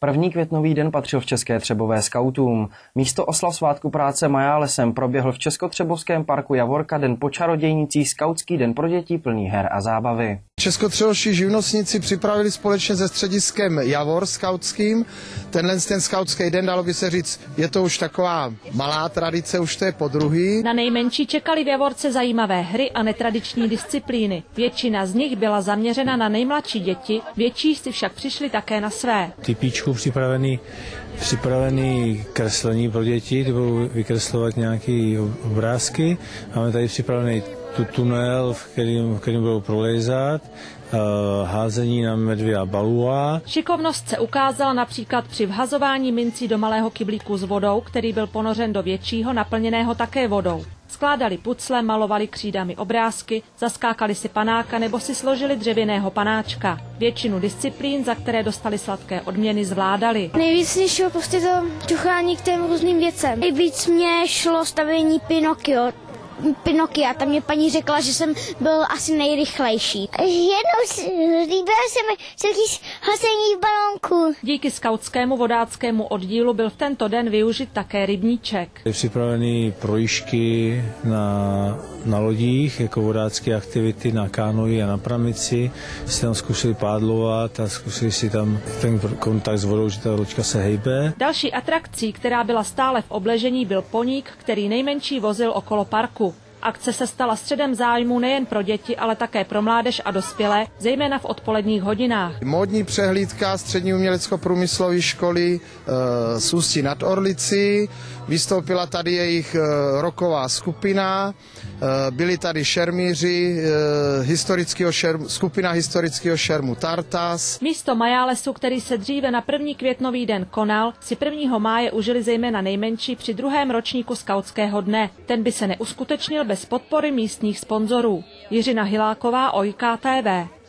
První květnový den patřil v České Třebové skautům. Místo oslav svátku práce Majálesem proběhl v Českotřebovském parku Javorka den po čarodějnicích skautský den pro děti plný her a zábavy. Českotřebovští živnostníci připravili společně se střediskem Javor skautským. Ten skautský den, dalo by se říct, je to už taková malá tradice, už to je podruhý. Na nejmenší čekali v Javorce zajímavé hry a netradiční disciplíny. Většina z nich byla zaměřena na nejmladší děti, větší si však přišli také na své. Typíčku připravený kreslení pro děti, ty budou vykreslovat nějaké obrázky. Máme tady připravený tunel, v kterým budou prolejzat, házení na medvě a balua. Šikovnost se ukázala například při vhazování mincí do malého kyblíku s vodou, který byl ponořen do většího, naplněného také vodou. Skládali pucle, malovali křídami obrázky, zaskákali si panáka nebo si složili dřevěného panáčka. Většinu disciplín, za které dostali sladké odměny, zvládali. Nejvíc mě šlo prostě to čuchání k těm různým věcem. Nejvíc mě šlo stavění Pinokia, tam mě paní řekla, že jsem byl asi nejrychlejší. Jednou líbilo se mi hození v balónku. Díky skautskému vodáckému oddílu byl v tento den využit také rybníček. Je připravený projížďky na lodích, jako vodácké aktivity na kánoji a na pramici. Si tam zkusili pádlovat a zkusili si tam ten kontakt s vodou, že ta loďka se hejbe. Další atrakcí, která byla stále v obležení, byl poník, který nejmenší vozil okolo parku. Akce se stala středem zájmu nejen pro děti, ale také pro mládež a dospělé, zejména v odpoledních hodinách. Módní přehlídka střední umělecko-průmyslové školy z Ústí nad Orlicí. Vystoupila tady jejich rocková skupina, byli tady šermíři, skupina historického šermu Tartas. Místo Majálesu, který se dříve na první květnový den konal, si 1. máje užili zejména nejmenší při 2. ročníku skautského dne. Ten by se neuskutečnil bez podpory místních sponzorů. Jiřina Hiláková, OJK TV.